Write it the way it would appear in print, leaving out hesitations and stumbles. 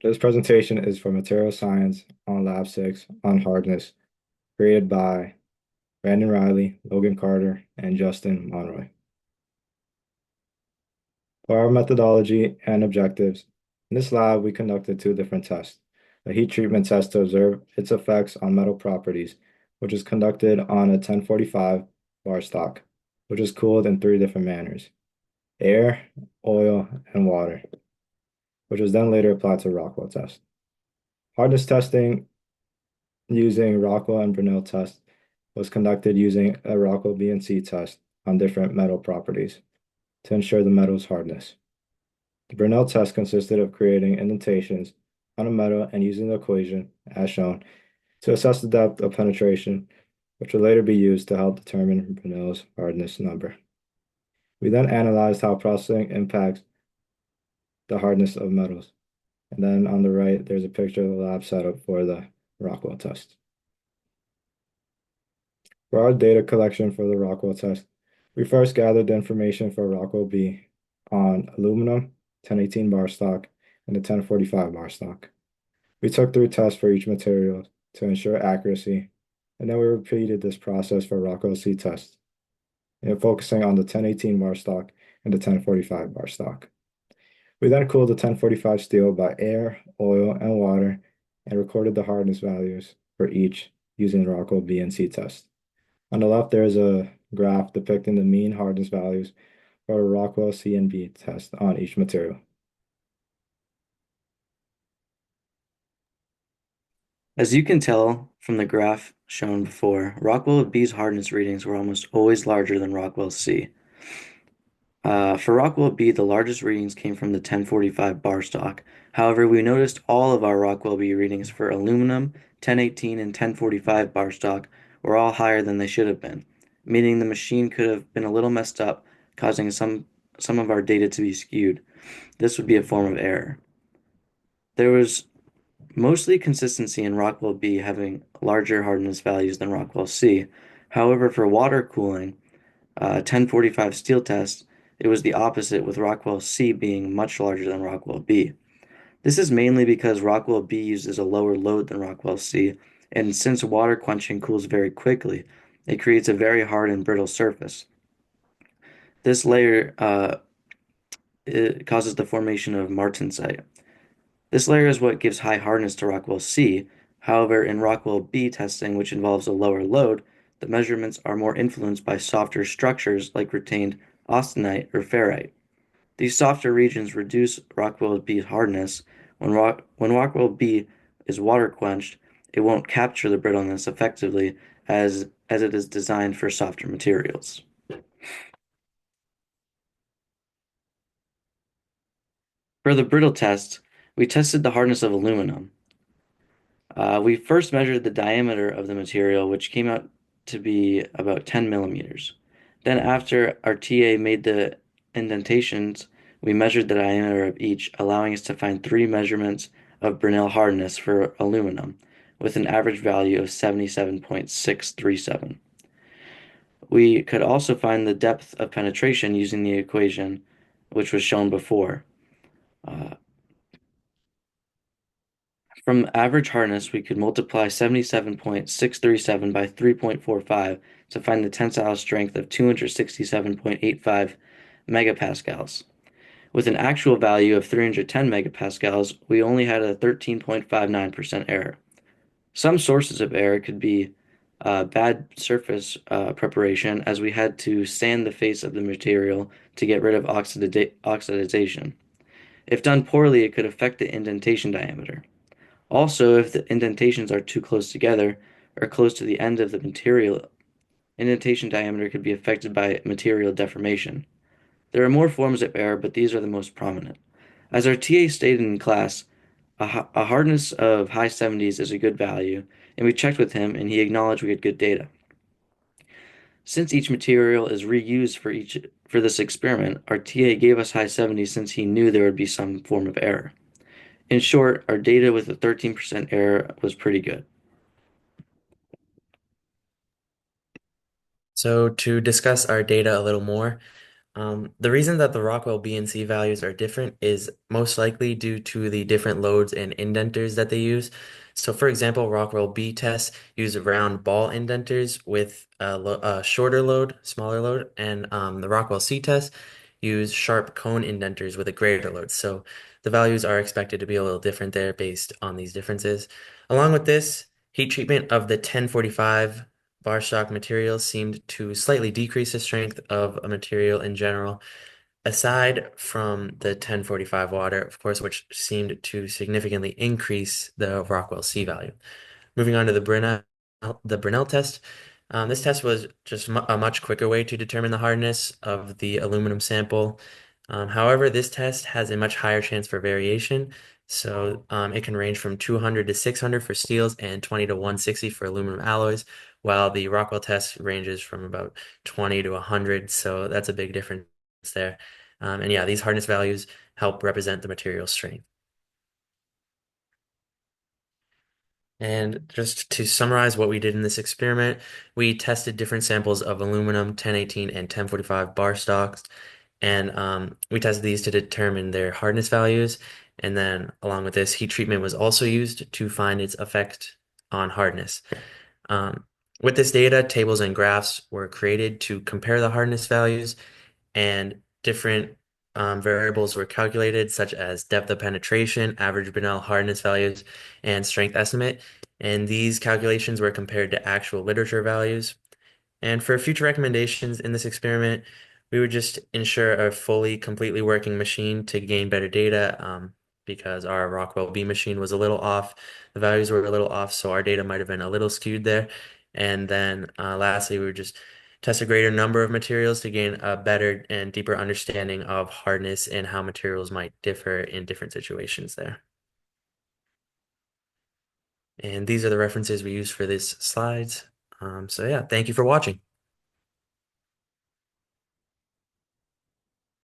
This presentation is for Material Science on Lab 6 on Hardness, created by Brandon Riley, Logan Carter, and Justin Monroy. For our methodology and objectives, in this lab we conducted two different tests. A heat treatment test to observe its effects on metal properties, which is conducted on a 1045 bar stock, which is cooled in three different manners: air, oil, and water, which was then later applied to Rockwell test. Hardness testing using Rockwell and Brunel test was conducted using a Rockwell BNC test on different metal properties to ensure the metal's hardness. The Brunel test consisted of creating indentations on a metal and using the equation, as shown, to assess the depth of penetration, which would later be used to help determine Brunel's hardness number. We then analyzed how processing impacts the hardness of metals. And then on the right, there's a picture of the lab setup for the Rockwell test. For our data collection for the Rockwell test, we first gathered the information for Rockwell B on aluminum, 1018 bar stock, and the 1045 bar stock. We took 3 tests for each material to ensure accuracy, and then we repeated this process for Rockwell C test, and focusing on the 1018 bar stock and the 1045 bar stock. We then cooled the 1045 steel by air, oil, and water, and recorded the hardness values for each using the Rockwell B and C test. On the left, there is a graph depicting the mean hardness values for a Rockwell C and B test on each material. As you can tell from the graph shown before, Rockwell B's hardness readings were almost always larger than Rockwell C. For Rockwell B, the largest readings came from the 1045 bar stock. However, we noticed all of our Rockwell B readings for aluminum, 1018, and 1045 bar stock were all higher than they should have been, meaning the machine could have been a little messed up, causing some of our data to be skewed. This would be a form of error. There was mostly consistency in Rockwell B having larger hardness values than Rockwell C. However, for water cooling, 1045 steel test, it was the opposite, with Rockwell C being much larger than Rockwell B. This is mainly because Rockwell B uses a lower load than Rockwell C, and since water quenching cools very quickly, it creates a very hard and brittle surface. This layer it causes the formation of martensite. This layer is what gives high hardness to Rockwell C. However, in Rockwell B testing, which involves a lower load, the measurements are more influenced by softer structures like retained austenite or ferrite. These softer regions reduce Rockwell B's hardness. When Rockwell B is water quenched, it won't capture the brittleness effectively as it is designed for softer materials. For the brittle test, we tested the hardness of aluminum. We first measured the diameter of the material, which came out to be about 10 millimeters. Then, after our TA made the indentations, we measured the diameter of each, allowing us to find 3 measurements of Brinell hardness for aluminum, with an average value of 77.637. We could also find the depth of penetration using the equation, which was shown before. Uh, From average hardness, we could multiply 77.637 by 3.45 to find the tensile strength of 267.85 megapascals. With an actual value of 310 megapascals, we only had a 13.59% error. Some sources of error could be bad surface preparation, as we had to sand the face of the material to get rid of oxidization. If done poorly, it could affect the indentation diameter. Also, if the indentations are too close together or close to the end of the material, indentation diameter could be affected by material deformation. There are more forms of error, but these are the most prominent. As our TA stated in class, a hardness of high 70s is a good value, and we checked with him and he acknowledged we had good data. Since each material is reused for this experiment, our TA gave us high 70s since he knew there would be some form of error. In short, our data with a 13% error was pretty good. So to discuss our data a little more, The reason that the Rockwell B and C values are different is most likely due to the different loads and indenters that they use. So, for example, Rockwell B tests use round ball indenters with a shorter load, smaller load, and the Rockwell C tests use sharp cone indenters with a greater load. So, the values are expected to be a little different there based on these differences. Along with this, heat treatment of the 1045 bar stock materials seemed to slightly decrease the strength of a material in general, aside from the 1045 water, of course, which seemed to significantly increase the Rockwell C value. Moving on to the Brunel test. This test was just a much quicker way to determine the hardness of the aluminum sample. However, this test has a much higher chance for variation. So it can range from 200 to 600 for steels and 20 to 160 for aluminum alloys, while the Rockwell test ranges from about 20 to 100. So that's a big difference there. And yeah, these hardness values help represent the material strength. And just to summarize what we did in this experiment, we tested different samples of aluminum 1018 and 1045 bar stocks, and we tested these to determine their hardness values. And then, along with this, heat treatment was also used to find its effect on hardness. Um, with this data, tables and graphs were created to compare the hardness values, and different variables were calculated, such as depth of penetration, average Brinell hardness values, and strength estimate. And these calculations were compared to actual literature values. And for future recommendations in this experiment, we would just ensure a fully, completely working machine to gain better data, because our Rockwell B machine was a little off. The values were a little off, so our data might have been a little skewed there. And then lastly, we would just test a greater number of materials to gain a better and deeper understanding of hardness and how materials might differ in different situations there. And these are the references we use for these slides. So yeah, thank you for watching.